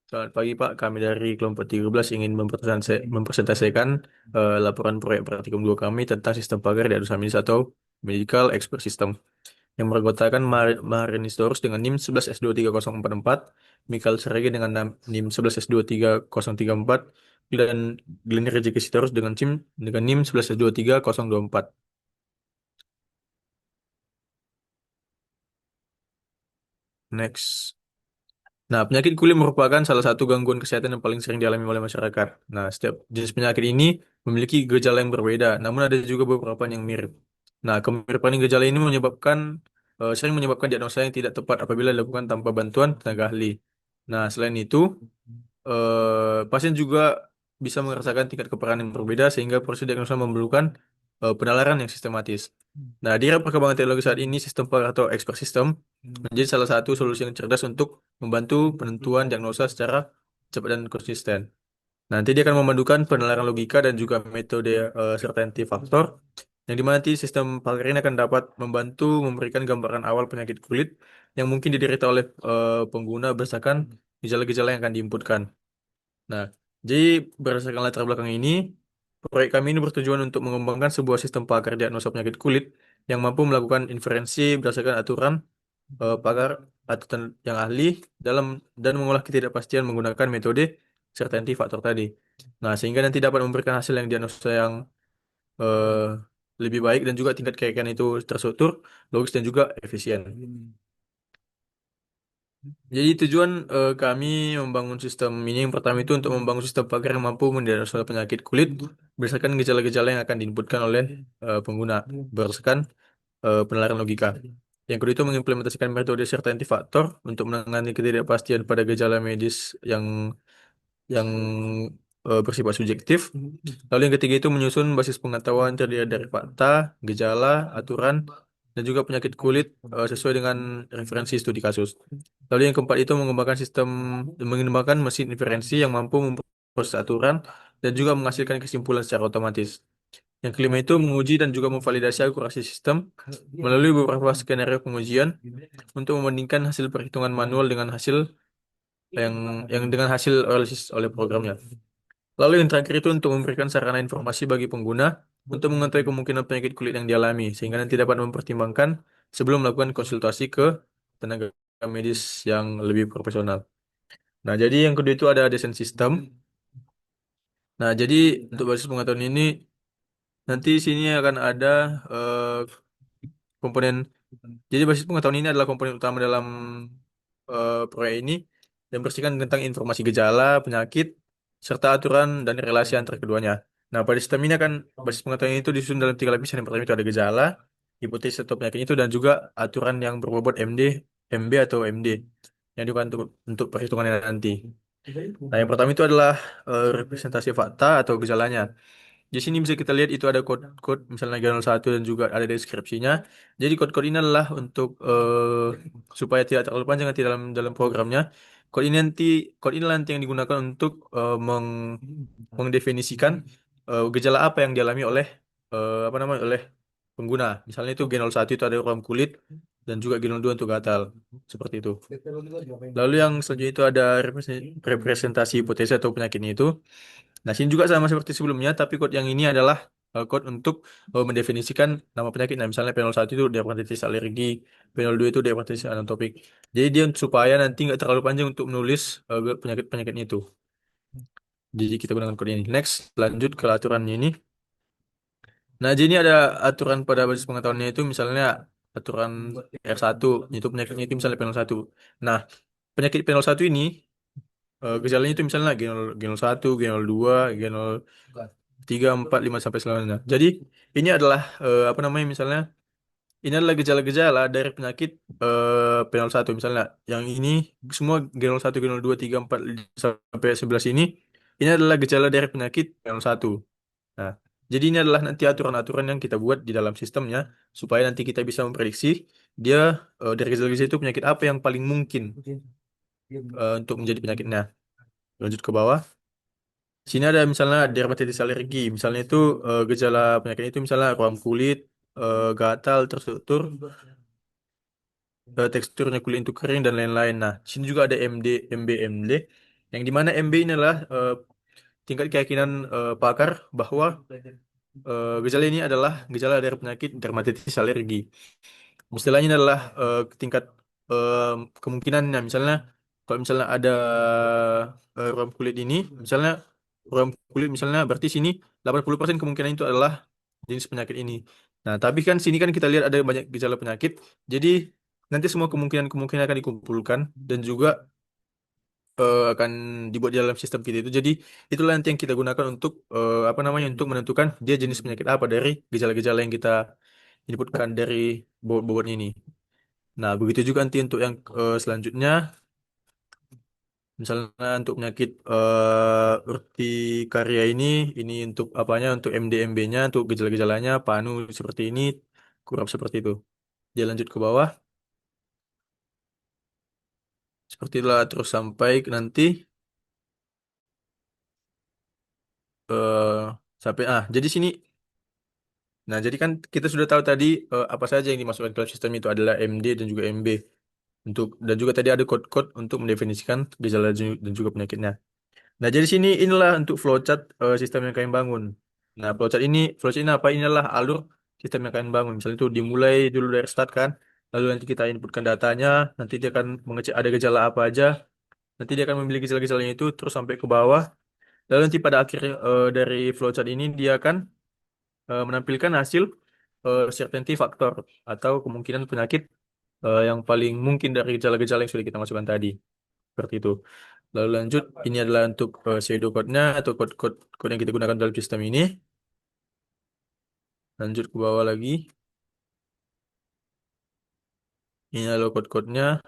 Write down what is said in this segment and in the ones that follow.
Selamat pagi Pak, kami dari kelompok 13 ingin mempresentasikan laporan proyek praktikum 2 kami tentang sistem pagar di Adusamis atau Medical Expert System yang beranggotakan Marinus dengan NIM 11S23044, Michael Serege dengan NIM 11S23034, dan Glenn Rezeki Sitorus dengan NIM 11S23024. Next. Nah, penyakit kulit merupakan salah satu gangguan kesehatan yang paling sering dialami oleh masyarakat. Nah, setiap jenis penyakit ini memiliki gejala yang berbeda, namun ada juga beberapa yang mirip. Nah, kemiripan gejala ini sering menyebabkan diagnosa yang tidak tepat apabila dilakukan tanpa bantuan tenaga ahli. Nah, selain itu, pasien juga bisa merasakan tingkat keparahan yang berbeda sehingga proses diagnosa memerlukan penalaran yang sistematis. Nah, di era perkembangan teknologi saat ini, sistem PAR atau expert system menjadi salah satu solusi yang cerdas untuk membantu penentuan diagnosa secara cepat dan konsisten. Nanti dia akan memandukan penalaran logika dan juga metode certainty factor, yang dimana nanti sistem PAR ini akan dapat membantu memberikan gambaran awal penyakit kulit yang mungkin diderita oleh pengguna berdasarkan gejala-gejala yang akan diinputkan. Nah, jadi berdasarkan latar belakang ini, proyek kami ini bertujuan untuk mengembangkan sebuah sistem pakar diagnosa penyakit kulit yang mampu melakukan inferensi berdasarkan aturan pakar atau yang ahli dalam dan mengolah ketidakpastian menggunakan metode certainty faktor tadi. Nah, sehingga nanti dapat memberikan hasil yang diagnosa yang eh, lebih baik dan juga tingkat keyakinan itu terstruktur, logis dan juga efisien. Jadi tujuan kami membangun sistem ini yang pertama itu untuk membangun sistem pagar yang mampu mendiagnosa penyakit kulit berdasarkan gejala-gejala yang akan diinputkan oleh pengguna berdasarkan penilaian logika. Yang kedua itu mengimplementasikan metode certainty factor untuk menangani ketidakpastian pada gejala medis yang bersifat subjektif. Lalu yang ketiga itu menyusun basis pengetahuan terdiri dari fakta, gejala, aturan, dan juga penyakit kulit sesuai dengan referensi studi kasus. Lalu yang keempat itu mengembangkan mesin inferensi yang mampu memproses aturan dan juga menghasilkan kesimpulan secara otomatis. Yang kelima itu menguji dan juga memvalidasi akurasi sistem melalui beberapa skenario pengujian untuk membandingkan hasil perhitungan manual dengan yang dengan hasil analisis oleh programnya. Lalu yang terakhir itu untuk memberikan sarana informasi bagi pengguna untuk mengetahui kemungkinan penyakit kulit yang dialami sehingga nanti dapat mempertimbangkan sebelum melakukan konsultasi ke tenaga medis yang lebih profesional. Nah, jadi yang kedua itu ada desain sistem. Nah, jadi untuk basis pengetahuan ini nanti sini akan ada eh, komponen. Jadi basis pengetahuan ini adalah komponen utama dalam proyek ini dan bersihkan tentang informasi gejala, penyakit, serta aturan dan relasi antar keduanya. Nah, pada sistem ini akan basis pengetahuan itu disusun dalam 3 lapisan. Yang pertama itu ada gejala, hipotesis atau penyakit itu, dan juga aturan yang berbobot MD, MB atau MD yang digunakan untuk perhitungannya nanti. Nah, yang pertama itu adalah representasi fakta atau gejalanya. Di sini bisa kita lihat itu ada kode-kode misalnya G01 dan juga ada deskripsinya. Jadi kode-kode ini adalah untuk supaya tidak terlalu panjang nanti dalam dalam programnya. Kode ini nanti kode ini nanti yang digunakan untuk mengdefinisikan gejala apa yang dialami oleh apa namanya oleh pengguna. Misalnya itu G01 itu ada ruam kulit dan juga G02 untuk gatal. Seperti itu. Lalu yang selanjutnya itu ada representasi hipotesa atau penyakitnya itu. Nah, sini juga sama seperti sebelumnya, tapi code yang ini adalah code untuk mendefinisikan nama penyakit. Nah, misalnya P01 itu dermatitis alergi, P02 itu dermatitis anatopik. Jadi dia supaya nanti nggak terlalu panjang untuk menulis penyakit-penyakitnya itu. Jadi kita gunakan kode ini. Next, lanjut ke aturannya ini. Nah, jadi ini ada aturan pada basis pengetahuannya itu misalnya aturan R1, itu penyakitnya itu misalnya P01. Nah, penyakit P01 ini gejalanya itu misalnya G01, G02, G03, 4, 5 sampai selanjutnya. Jadi ini adalah apa namanya misalnya ini adalah gejala-gejala dari penyakit P01 misalnya. Yang ini semua G01, G02, 3, 4 sampai 11 ini adalah gejala dari penyakit P01. Nah, jadi ini adalah nanti aturan-aturan yang kita buat di dalam sistemnya supaya nanti kita bisa memprediksi dia dari gejala-gejala itu penyakit apa yang paling mungkin untuk menjadi penyakitnya. Lanjut ke bawah. Sini ada misalnya dermatitis alergi. Misalnya itu gejala penyakit itu misalnya ruam kulit, gatal, terstruktur, teksturnya kulit itu kering dan lain-lain. Nah, di sini juga ada MD, MB, MD, yang dimana MB ini adalah tingkat keyakinan pakar bahwa gejala ini adalah gejala dari penyakit dermatitis alergi. Istilahnya adalah tingkat eh, kemungkinannya, misalnya kalau misalnya ada ruam kulit ini, misalnya ruam kulit misalnya berarti sini 80% kemungkinan itu adalah jenis penyakit ini. Nah, tapi kan sini kan kita lihat ada banyak gejala penyakit, jadi nanti semua kemungkinan-kemungkinan akan dikumpulkan dan juga akan dibuat di dalam sistem kita itu. Jadi itulah nanti yang kita gunakan untuk apa namanya untuk menentukan dia jenis penyakit apa dari gejala-gejala yang kita inputkan dari bobot ini. Nah, begitu juga nanti untuk yang selanjutnya, misalnya untuk penyakit urtikaria ini untuk apanya, untuk MDMB-nya, untuk gejala-gejalanya, panu seperti ini, kurap seperti itu. Dia lanjut ke bawah, seperti itulah terus sampai nanti eh jadi sini. Nah, jadi kan kita sudah tahu tadi apa saja yang dimasukkan ke dalam sistem itu adalah MD dan juga MB. Dan juga tadi ada code-code untuk mendefinisikan gejala dan juga penyakitnya. Nah, jadi sini inilah untuk flowchart sistem yang kalian bangun. Nah, flowchart ini apa? Inilah alur sistem yang kalian bangun. Misalnya itu dimulai dulu dari start kan, lalu nanti kita inputkan datanya, nanti dia akan mengecek ada gejala apa aja, nanti dia akan memilih gejala-gejalanya itu terus sampai ke bawah. Lalu nanti pada akhir dari flowchart ini dia akan menampilkan hasil certainty factor atau kemungkinan penyakit yang paling mungkin dari gejala-gejala yang sudah kita masukkan tadi. Seperti itu. Lalu lanjut, ini adalah untuk pseudo code-nya atau kode yang kita gunakan dalam sistem ini. Lanjut ke bawah lagi. Ini adalah kode-kodenya.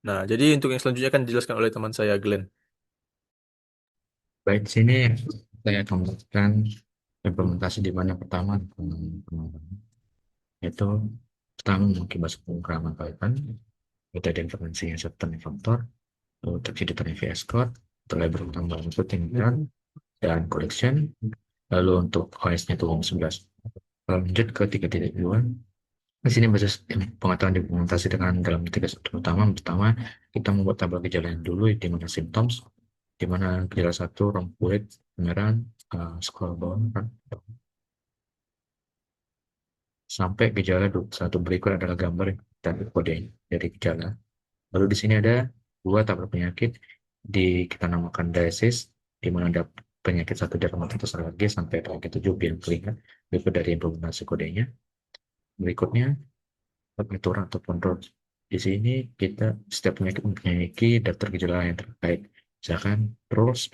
Nah, jadi untuk yang selanjutnya akan dijelaskan oleh teman saya, Glenn. Baik, di sini saya akan melakukan implementasi di mana pertama yaitu pertama mengakibat penguraman Python, metode intervensi certain faktor, lalu terjadi dari VS Code, terlebih tambah input input dan collection, lalu untuk OS-nya itu 11. Lanjut ke 3.2. Di sini basis pengetahuan diimplementasi dengan dalam tiga struktur utama. Pertama, kita membuat tabel gejala yang dulu di mana symptoms, di mana gejala satu, rong kulit, kemerahan, scroll bawah, kan? Sampai gejala satu berikut adalah gambar dan kode dari gejala. Lalu di sini ada dua tabel penyakit kita namakan disease, di mana ada penyakit satu dermatitis alergi sampai penyakit tujuh biang keringat. Berikut dari implementasi kodenya. Berikutnya aturan ataupun rules. Di sini kita setiap penyakit mempunyai daftar gejala yang terkait. Misalkan rules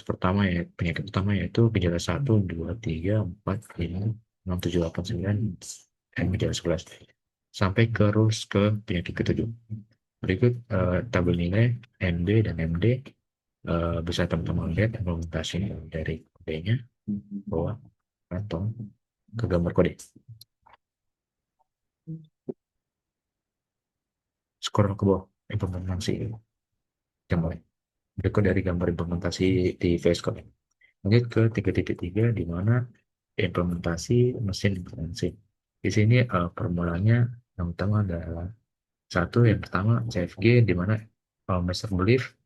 pertama ya penyakit utama yaitu gejala 1, 2, 3, 4, 5, 6, 7, 8, 9 dan gejala 11 sampai ke rules ke penyakit ketujuh. Berikut tabel nilai MD dan MD bisa teman-teman lihat implementasi dari kodenya bawah atau ke gambar kode. Scroll ke bawah implementasi gambar. Berikut dari gambar implementasi di VS Code. Lanjut ke 3.3 di mana implementasi mesin informasi. Di sini formulanya yang utama adalah yang pertama CFG di mana master belief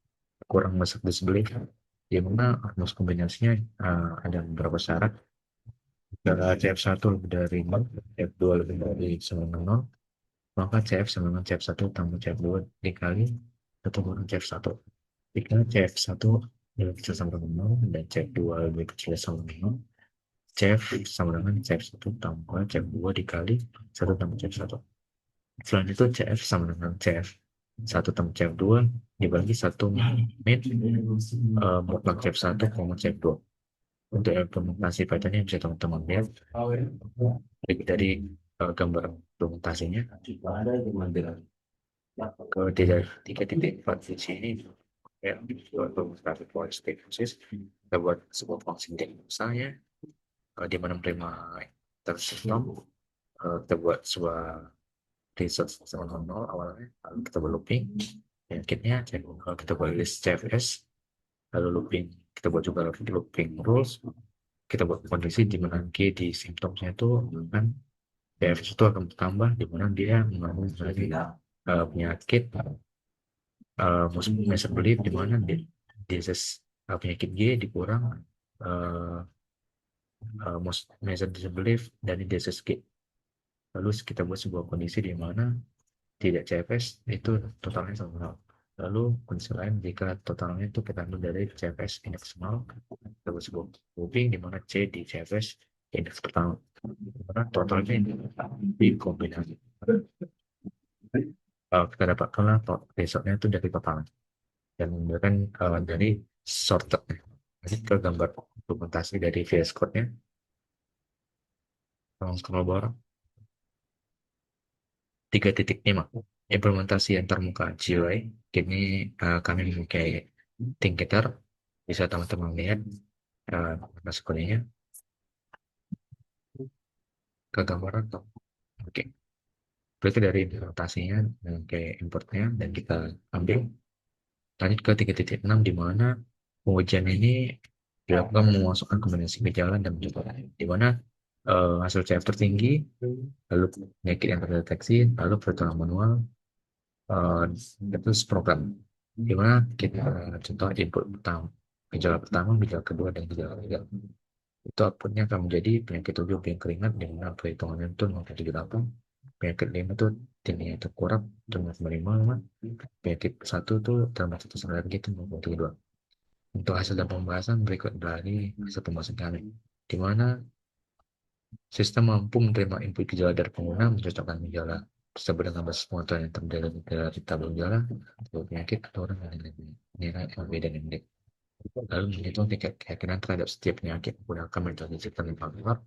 kurang master disbelief di mana rumus kombinasinya ada beberapa syarat. Jika CF1 lebih dari 0, CF2 lebih dari 9, maka CF sama dengan CF1 tambah CF2 dikali 1 CF1. Jika CF1 lebih kecil sama dengan 0 dan CF2 lebih kecil sama dengan 0, CF sama dengan CF1 tambah CF2 dikali 1 tambah CF1. Selain itu CF sama dengan CF1 tambah CF2 dibagi 1 min mutlak CF1, CF2. Untuk implementasi Python ini bisa teman-teman lihat dari gambar implementasinya ke 3.4 di sini ya, untuk for statements kita buat sebuah fungsi misalnya di mana menerima tersistem kita buat sebuah result sama nol awalnya lalu kita buat looping akhirnya kita buat list CFS lalu looping kita buat juga looping rules kita buat kondisi di mana di simptomnya itu kan PFS itu akan bertambah di mana dia mengandung dari penyakit muscle belief di mana disease penyakit G dikurang uh, muscle belief dari disease G. Lalu kita buat sebuah kondisi di mana tidak CFS itu totalnya sama nol. Lalu kondisi lain jika totalnya itu kita ambil dari CFS indeks nol, kita buat sebuah grouping di mana C di CFS indeks pertama. Karena totalnya dikombinasi. Kita dapatkanlah besoknya itu dari total dan menggunakan dari sorted. Jadi ke gambar dokumentasi dari VS Code-nya, langsung scroll bawah 3.5 implementasi antarmuka GUI. Kini kami memakai Thinkitor, bisa teman-teman lihat masuk kodenya ke gambar atau oke. Berarti dari implementasinya kayak importnya dan kita ambil lanjut ke 3.6 di mana pengujian ini dilakukan memasukkan kombinasi gejala dan gejala di mana hasil CF tertinggi, lalu penyakit yang terdeteksi, lalu perhitungan manual, eh, itu program. Di mana kita contoh input pertama, gejala kedua, dan gejala ketiga. Itu outputnya akan menjadi penyakit 7 yang keringat di mana perhitungannya itu 0,78, penyakit 5 itu tingginya itu kurang 0,5, penyakit satu itu dalam satu lagi itu 0,32. Untuk hasil dan pembahasan berikut dari hasil pembahasan kami, di mana sistem mampu menerima input gejala dari pengguna, mencocokkan gejala tersebut dengan basis pengetahuan yang terdiri dari tabel gejala, tabel penyakit, atau orang yang nilai LV dan MD. Lalu menghitung tingkat keyakinan terhadap setiap penyakit menggunakan metode sistem faktor,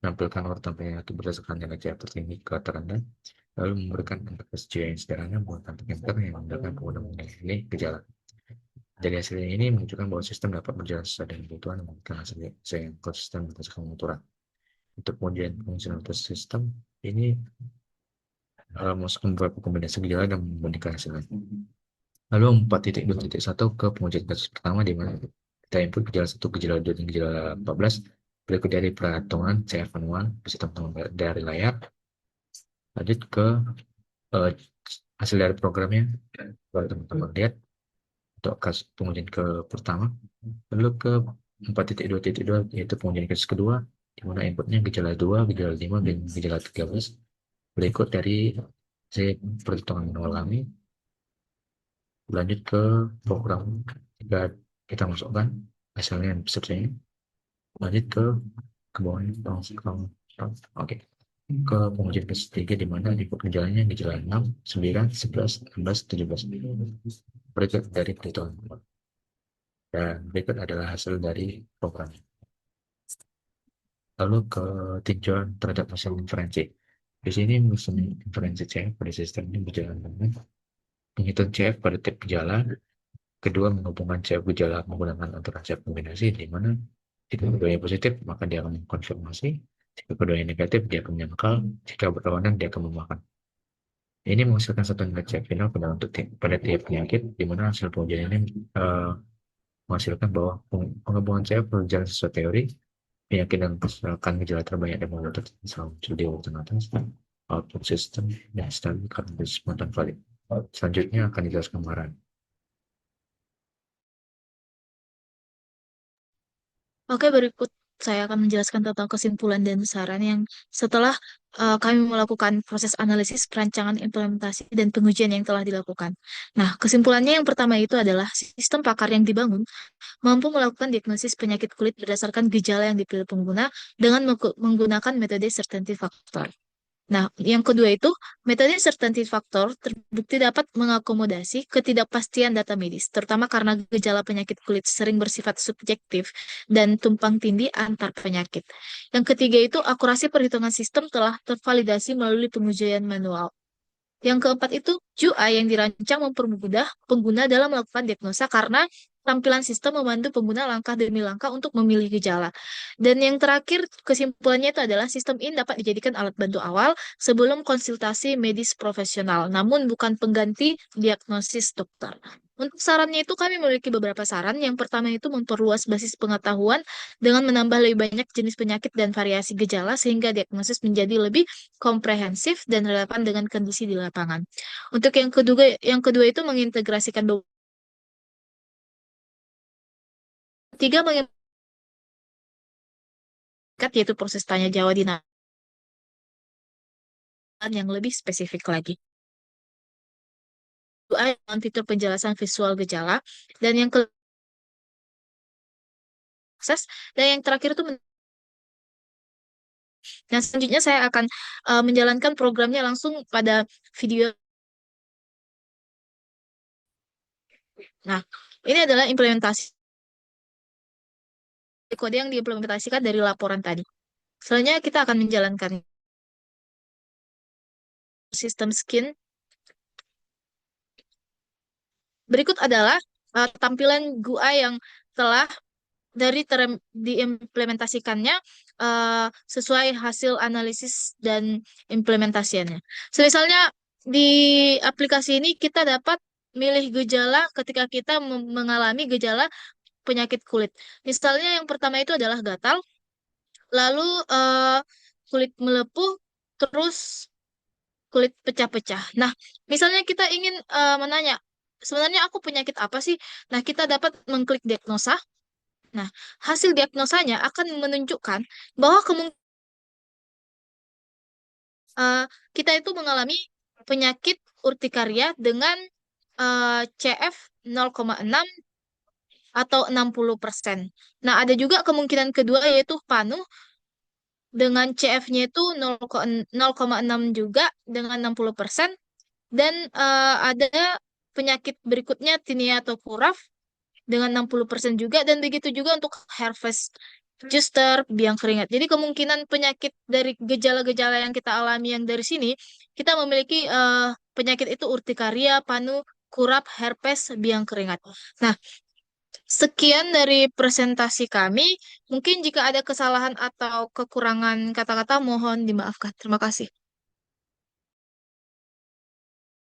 menampilkan urutan penyakit berdasarkan nilai CF tertinggi ke terendah, lalu memberikan interpretasi yang sederhana menggunakan Thinkitor yang menggunakan pengguna menilai gejala. Dari hasil ini menunjukkan bahwa sistem dapat berjalan sesuai dengan kebutuhan dan memberikan hasil yang konsisten berdasarkan pengaturan. Untuk pengujian fungsionalitas sistem ini masukkan beberapa kombinasi gejala dan membandingkan hasilnya. Lalu 4.2.1 ke pengujian kasus pertama di mana kita input gejala 1, gejala 2, dan gejala 14. Berikut dari perhitungan CF manual bisa teman-teman dari layar. Lanjut ke eh, hasil dari programnya. Kalau teman-teman lihat untuk kasus pengujian ke pertama. Lalu ke 4.2.2 yaitu pengujian kasus kedua di mana inputnya gejala 2, gejala 5, dan gejala 13. Berikut dari saya perhitungan manual kami. Lanjut ke program jika kita masukkan hasilnya seperti ini. Lanjut ke bawahnya oke, ke pengujian ketiga di mana input gejalanya gejala 6, 9, 11, 16, 17. Berikut dari perhitungan dan berikut adalah hasil dari program. Lalu ke tinjauan terhadap mesin inferensi. Di sini mesin inferensi CF pada sistem ini berjalan dengan menghitung CF pada tiap gejala. Kedua, menghubungkan CF gejala menggunakan aturan CF kombinasi, di mana jika keduanya positif, maka dia akan mengkonfirmasi. Jika keduanya negatif, dia akan menyangkal. Jika berlawanan, dia akan memakan. Ini menghasilkan satu nilai CF final pada tiap penyakit, di mana hasil pengujian ini menghasilkan bahwa penghubungan CF berjalan sesuai teori. Penyakit yang menghasilkan gejala terbanyak dan membuat selalu muncul di urutan atas, output system, dan stabil karena spontan valid. Selanjutnya akan dijelaskan kemarin. Oke, berikut saya akan menjelaskan tentang kesimpulan dan saran yang setelah kami melakukan proses analisis, perancangan, implementasi, dan pengujian yang telah dilakukan. Nah, kesimpulannya yang pertama itu adalah sistem pakar yang dibangun mampu melakukan diagnosis penyakit kulit berdasarkan gejala yang dipilih pengguna dengan menggunakan metode certainty factor. Nah, yang kedua itu, metode certainty factor terbukti dapat mengakomodasi ketidakpastian data medis, terutama karena gejala penyakit kulit sering bersifat subjektif dan tumpang tindih antar penyakit. Yang ketiga itu, akurasi perhitungan sistem telah tervalidasi melalui pengujian manual. Yang keempat itu, UI yang dirancang mempermudah pengguna dalam melakukan diagnosa karena tampilan sistem membantu pengguna langkah demi langkah untuk memilih gejala. Dan yang terakhir, kesimpulannya itu adalah sistem ini dapat dijadikan alat bantu awal sebelum konsultasi medis profesional, namun bukan pengganti diagnosis dokter. Untuk sarannya itu kami memiliki beberapa saran. Yang pertama itu memperluas basis pengetahuan dengan menambah lebih banyak jenis penyakit dan variasi gejala sehingga diagnosis menjadi lebih komprehensif dan relevan dengan kondisi di lapangan. Untuk yang kedua itu mengintegrasikan tiga mengingat yaitu proses tanya jawab dinamika yang lebih spesifik lagi. Kedua, dengan fitur penjelasan visual gejala dan yang ke akses dan yang terakhir itu nah selanjutnya saya akan menjalankan programnya langsung pada video. Nah, ini adalah implementasi kode yang diimplementasikan dari laporan tadi. Selanjutnya kita akan menjalankan sistem skin. Berikut adalah tampilan GUI yang telah diimplementasikannya sesuai hasil analisis dan implementasiannya. Misalnya di aplikasi ini kita dapat milih gejala ketika kita mengalami gejala penyakit kulit. Misalnya yang pertama itu adalah gatal, lalu kulit melepuh, terus kulit pecah-pecah. Nah, misalnya kita ingin menanya, sebenarnya aku penyakit apa sih? Nah, kita dapat mengklik diagnosa. Nah, hasil diagnosanya akan menunjukkan bahwa eh, kita itu mengalami penyakit urtikaria dengan CF 0,6 atau 60%. Nah, ada juga kemungkinan kedua yaitu panu dengan CF-nya itu 0,6 juga dengan 60%. Dan ada penyakit berikutnya tinea atau kuraf dengan 60% juga. Dan begitu juga untuk herpes zoster, biang keringat. Jadi kemungkinan penyakit dari gejala-gejala yang kita alami yang dari sini, kita memiliki penyakit itu urtikaria, panu, kurap, herpes, biang keringat. Nah, sekian dari presentasi kami. Mungkin jika ada kesalahan atau kekurangan kata-kata, mohon dimaafkan. Terima kasih.